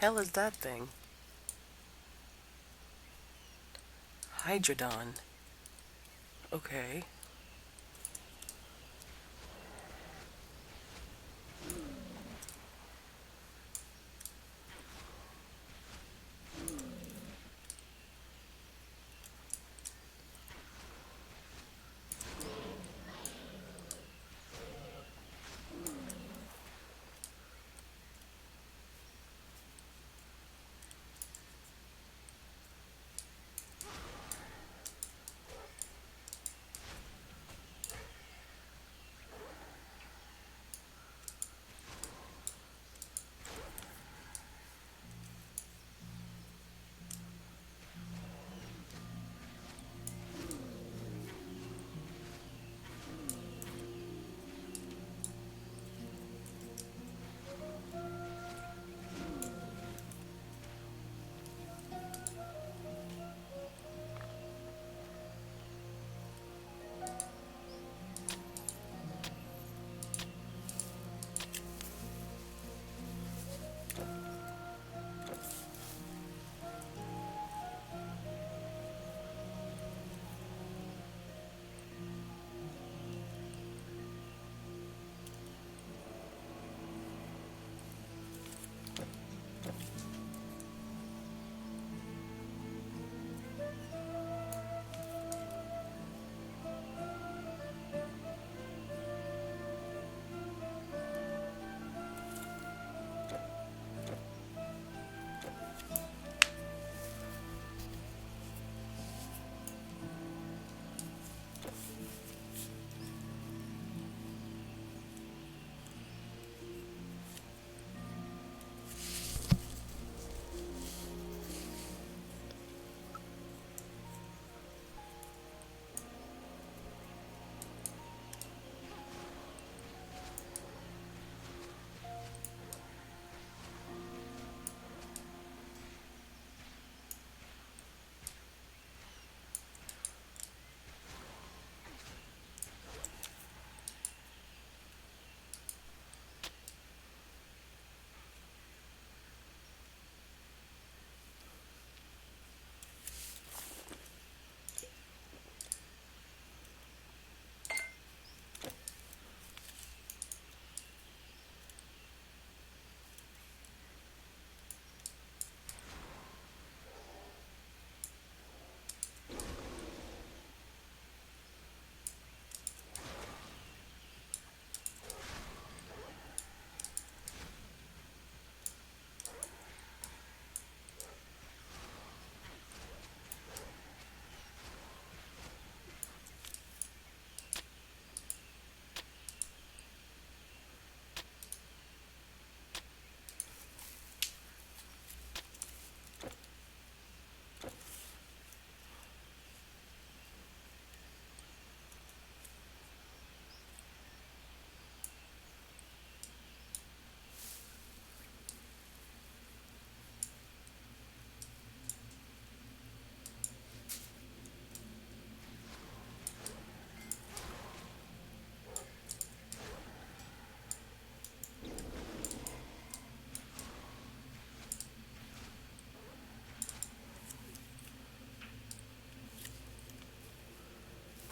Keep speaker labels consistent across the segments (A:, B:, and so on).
A: hell is that thing? Hydrodon. Okay.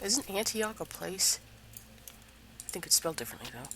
A: Isn't Antioch a place? I think it's spelled differently, though.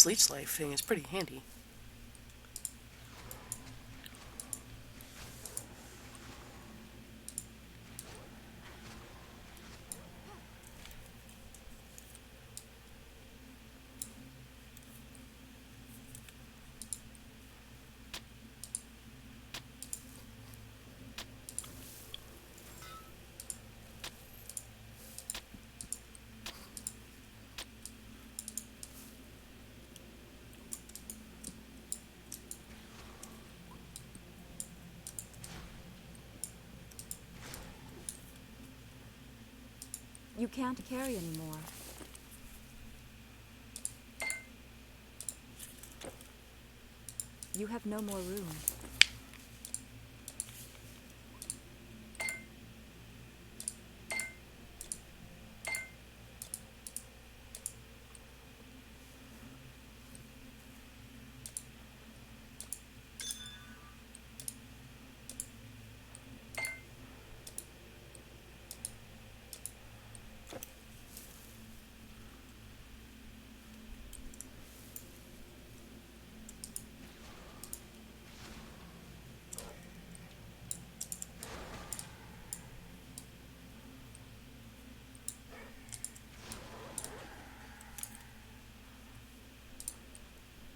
A: this leech life thing is pretty handy.
B: You can't carry anymore. You have no more room.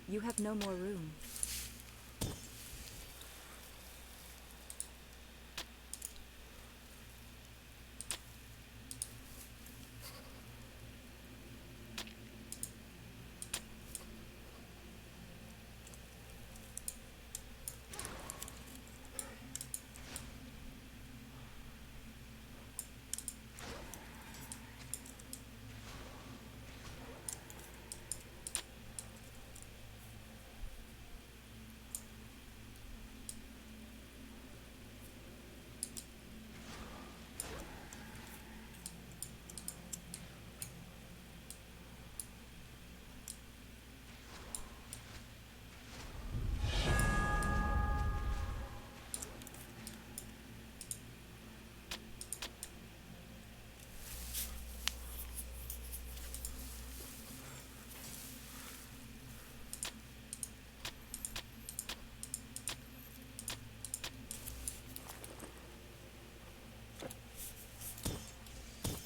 B: You have no more room.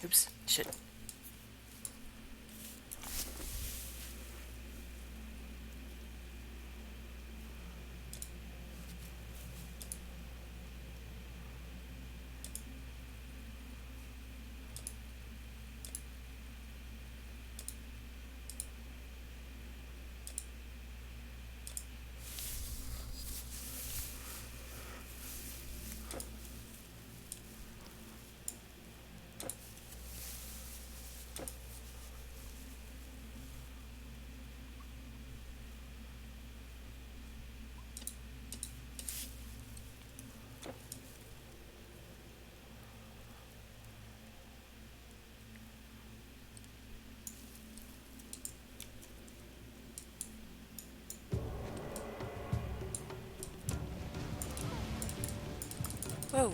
A: Oops, shit. Whoa.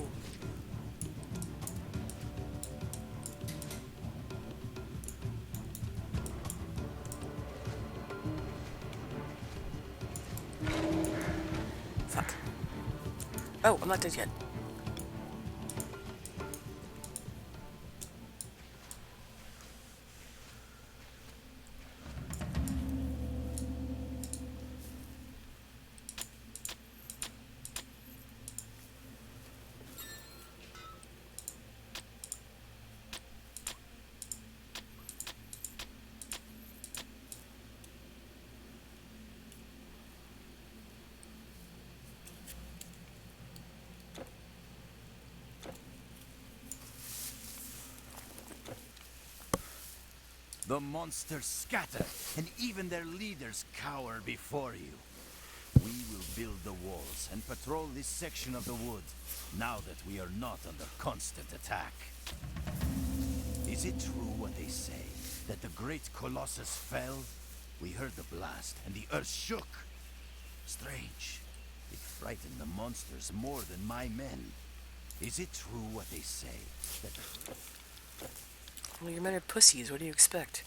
A: Fuck. Oh, I'm not dead yet.
C: The monsters scatter, and even their leaders cower before you. We will build the walls and patrol this section of the wood, now that we are not under constant attack. Is it true what they say, that the great Colossus fell? We heard the blast, and the earth shook. Strange. It frightened the monsters more than my men. Is it true what they say, that the...
A: Well, your men are pussies. What do you expect?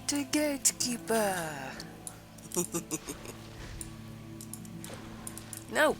A: The gatekeeper. No.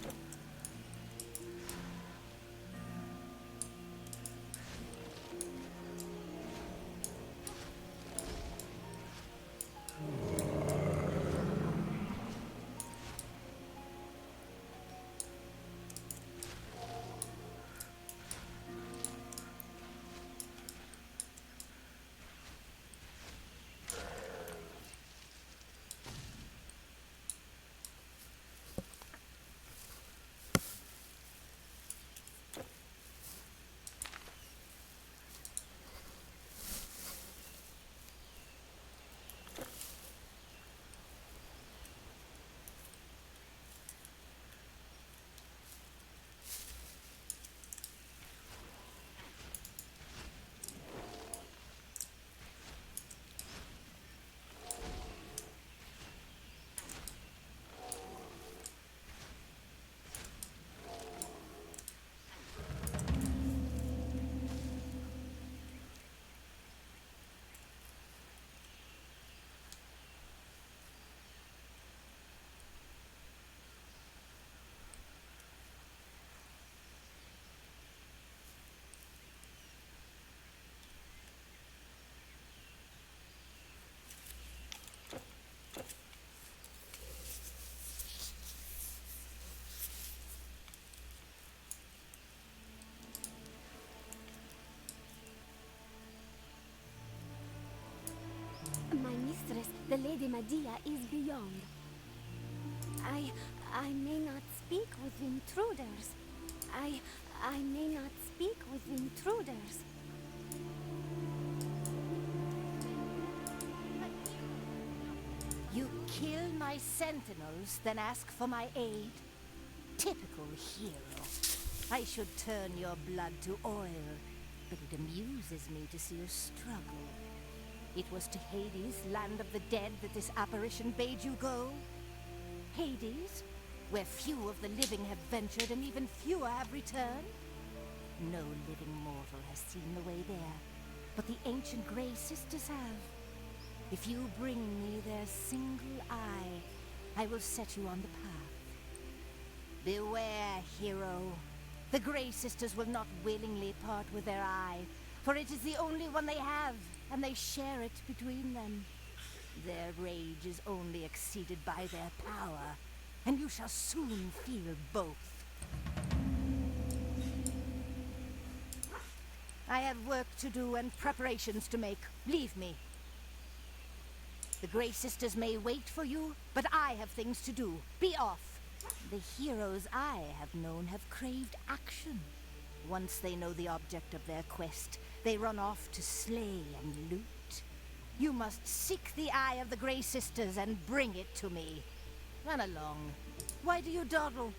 D: My mistress, the Lady Medea, is beyond. I may not speak with intruders. I may not speak with intruders.
E: You kill my sentinels, then ask for my aid? Typical hero. I should turn your blood to oil, but it amuses me to see you struggle. It was to Hades, land of the dead, that this apparition bade you go? Hades, where few of the living have ventured and even fewer have returned? No living mortal has seen the way there, but the ancient Grey Sisters have. If you bring me their single eye, I will set you on the path. Beware, hero. The Grey Sisters will not willingly part with their eye, for it is the only one they have, and they share it between them. Their rage is only exceeded by their power, and you shall soon feel both. I have work to do and preparations to make. Leave me. The Grey Sisters may wait for you, but I have things to do. Be off. The heroes I have known have craved action. Once they know the object of their quest, they run off to slay and loot. You must seek the eye of the Grey Sisters and bring it to me. Run along. Why do you dawdle?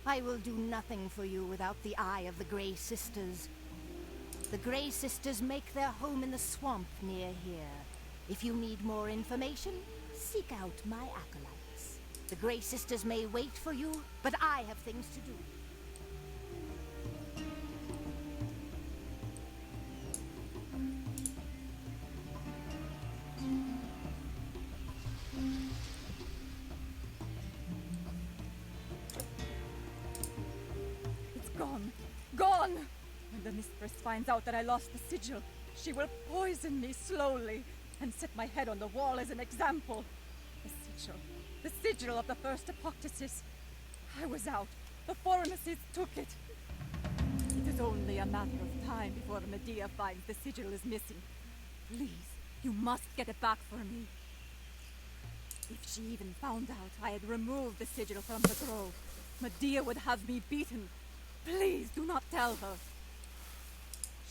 E: I will do nothing for you without the eye of the Grey Sisters. The Grey Sisters make their home in the swamp near here. If you need more information, seek out my acolytes. The Grey Sisters may wait for you, but I have things to do.
F: It's gone. Gone! When the mistress finds out that I lost the sigil, she will poison me slowly and set my head on the wall as an example. The sigil of the first apoctasis. I was out. The pharmacists took it. It is only a matter of time before Medea finds the sigil is missing. Please, you must get it back for me. If she even found out I had removed the sigil from the grove, Medea would have me beaten. Please do not tell her.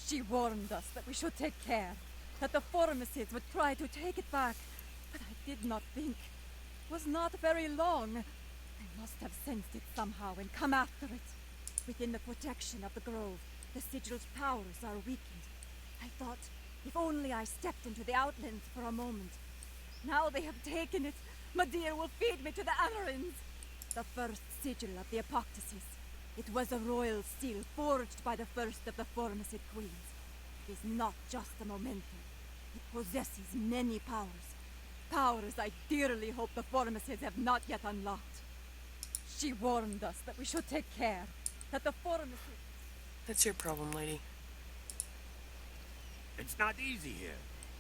F: She warned us that we should take care, that the pharmacists would try to take it back, but I did not think. It was not very long. I must have sensed it somehow and come after it. Within the protection of the grove, the sigil's powers are weakened. I thought, if only I stepped into the outlands for a moment. Now they have taken it. Medea will feed me to the Amarins. The first sigil of the apoctasis. It was a royal seal forged by the first of the Formicid queens. It is not just a memento. It possesses many powers, Powers I dearly hope the Formices have not yet unlocked. She warned us that we should take care, that the Formices...
A: That's your problem, lady.
G: It's not easy here.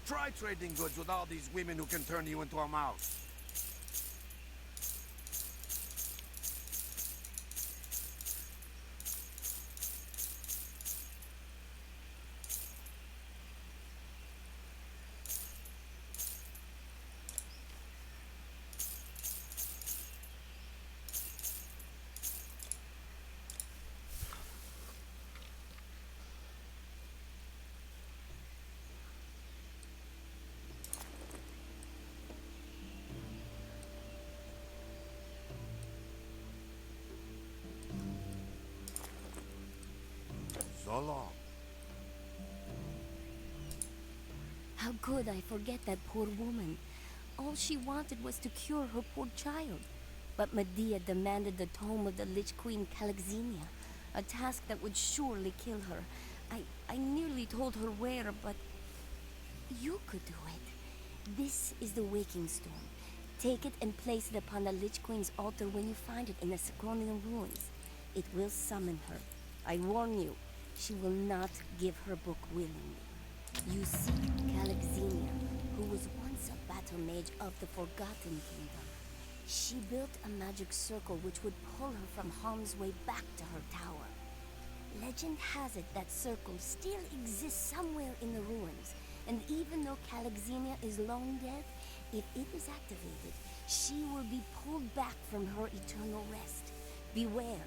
G: Try trading goods with all these women who can turn you into a mouse. So long.
H: How could I forget that poor woman? All she wanted was to cure her poor child. But Medea demanded the tome of the Lich Queen Calixenia, a task that would surely kill her. I nearly told her where, but you could do it. This is the Waking Stone. Take it and place it upon the Lich Queen's altar when you find it in the Sacronian ruins. It will summon her. I warn you, she will not give her book willingly. You see, Calixenia, who was once a battle mage of the Forgotten Kingdom, she built a magic circle which would pull her from harm's way back to her tower. Legend has it that circle still exists somewhere in the ruins, and even though Calixenia is long dead, if it is activated, she will be pulled back from her eternal rest. Beware.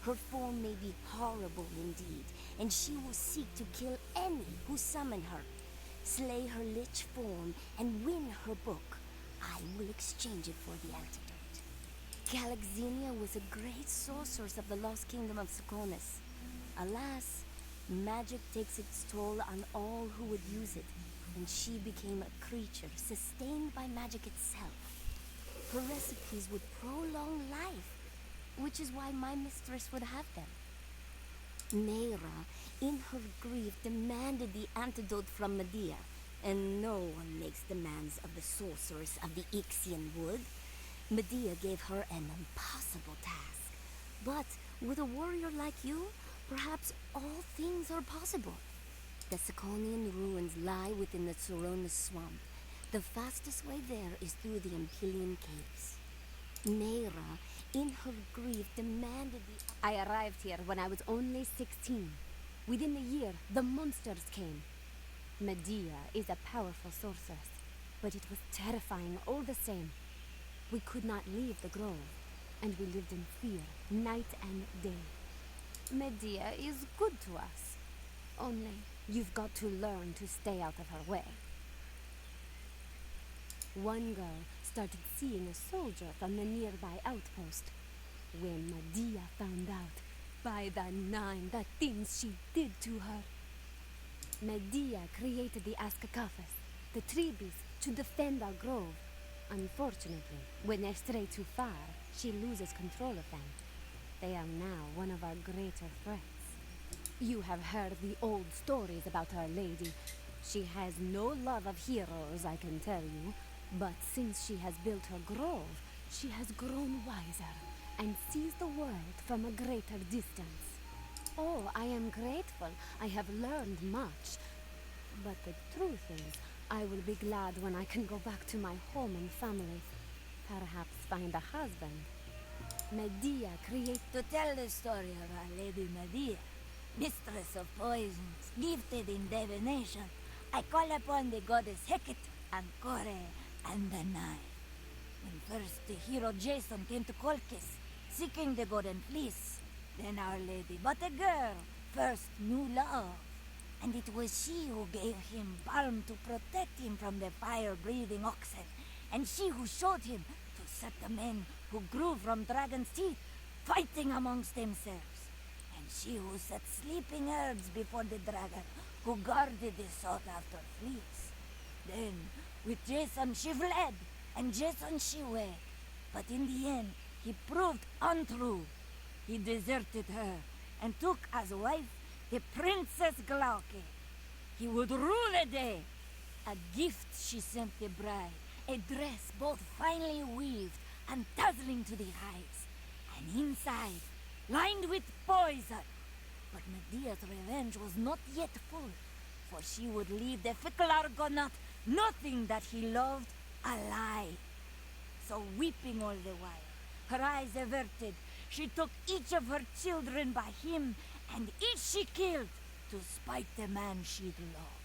H: Her form may be horrible indeed, and she will seek to kill any who summon her. Slay her lich form and win her book. I will exchange it for the antidote. Calixenia was a great sorceress of the lost kingdom of Suchonis. Alas, magic takes its toll on all who would use it, and she became a creature sustained by magic itself. Her recipes would prolong life, which is why my mistress would have them. Neira, in her grief, demanded the antidote from Medea, and no one makes demands of the sorceress of the Ixian wood. Medea gave her an impossible task, but with a warrior like you, perhaps all things are possible. The Saconian ruins lie within the Tsuronis swamp. The fastest way there is through the Empyrean caves. Neira, in her grief, demanded the...
I: I arrived here when I was only 16. Within a year, the monsters came. Medea is a powerful sorceress, but it was terrifying all the same. We could not leave the grove, and we lived in fear, night and day. Medea is good to us. Only, you've got to learn to stay out of her way. One girl started seeing a soldier from the nearby outpost. When Medea found out, by the nine, the things she did to her. Medea created the Askakophis, the tribes, to defend our grove. Unfortunately, when they stray too far, she loses control of them. They are now one of our greater threats. You have heard the old stories about Our Lady. She has no love of heroes, I can tell you. But since she has built her grove, she has grown wiser and sees the world from a greater distance. Oh, I am grateful. I have learned much. But the truth is, I will be glad when I can go back to my home and family. Perhaps find a husband. Medea created...
J: To tell the story of Our Lady Medea, mistress of poisons, gifted in divination, I call upon the goddess Hecate and Kore and the Nine. When first the hero Jason came to Colchis, seeking the Golden Fleece, then Our Lady, but a girl, first knew love. And it was she who gave him balm to protect him from the fire-breathing oxen, and she who showed him to set the men who grew from dragon's teeth, fighting amongst themselves, and she who set sleeping herbs before the dragon, who guarded the sought-after fleece. Then, with Jason she fled, and Jason she wed, but in the end, he proved untrue. He deserted her, and took as wife the Princess Glauke. He would rule a day. A gift she sent the bride, A dress both finely weaved and dazzling to the eyes. And inside, lined with poison. But Medea's revenge was not yet full, for she would leave the fickle Argonaut nothing that he loved alive. So weeping all the while, her eyes averted, she took each of her children by him, and each she killed to spite the man she'd loved.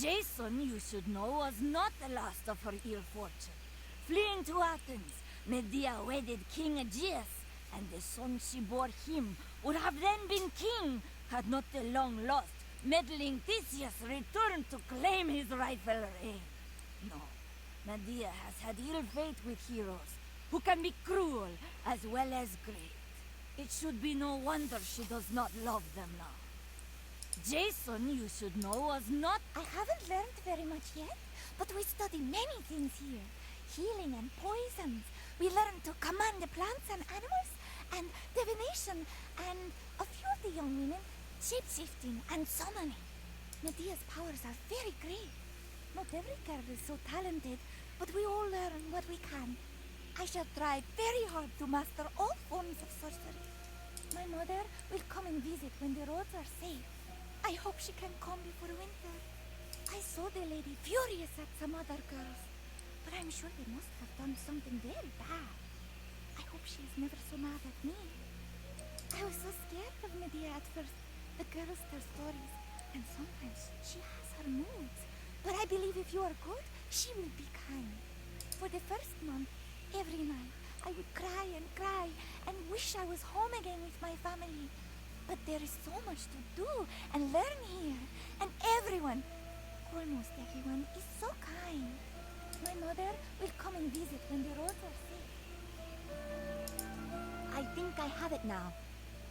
J: Jason, you should know, was not the last of her ill fortune. Fleeing to Athens, Medea wedded King Aegeus, and the son she bore him would have then been king had not the long-lost, meddling Theseus returned to claim his rightful reign. No, Medea has had ill fate with heroes, who can be cruel as well as great. It should be no wonder she does not love them now. Jason, you should know, was not...
D: I haven't learned very much yet, but we study many things here. Healing and poisons. We learn to command the plants and animals, and divination, and a few of the young women, shape-shifting and summoning. Medea's powers are very great. Not every girl is so talented, but we all learn what we can. I shall try very hard to master all forms of sorcery. My mother will come and visit when the roads are safe. I hope she can come before winter. I saw the lady furious at some other girls, but I'm sure they must have done something very bad. I hope she is never so mad at me. I was so scared of Medea at first. The girls tell stories, and sometimes she has her moods. But I believe if you are good, she will be kind. For the first month, every night, I would cry and wish I was home again with my family. But there is so much to do and learn here. And everyone, almost everyone, is so kind. My mother will come and visit when the roads are safe.
B: I think I have it now.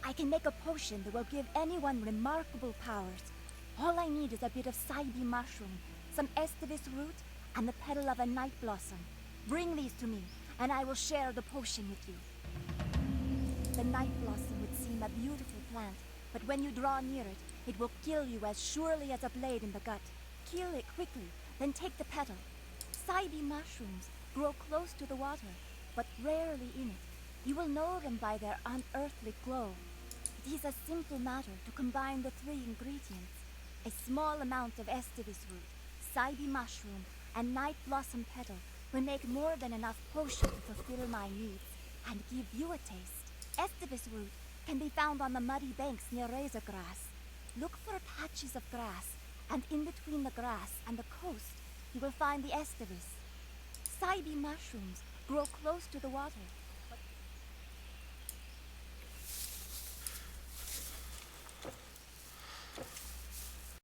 B: I can make a potion that will give anyone remarkable powers. All I need is a bit of Saibi mushroom, some Estivus root, and the petal of a night blossom. Bring these to me, and I will share the potion with you. The night blossom would seem a beautiful plant, but when you draw near it, it will kill you as surely as a blade in the gut. Kill it quickly, then take the petal. Saibi mushrooms grow close to the water, but rarely in it. You will know them by their unearthly glow. It is a simple matter to combine the 3 ingredients. A small amount of Estivus root, Saibi mushroom, and night blossom petal will make more than enough potion to fulfill my needs and give you a taste. Estivus root can be found on the muddy banks near razor grass. Look for patches of grass, and in between the grass and the coast, you will find the Estivus. Saibi mushrooms grow close to the water,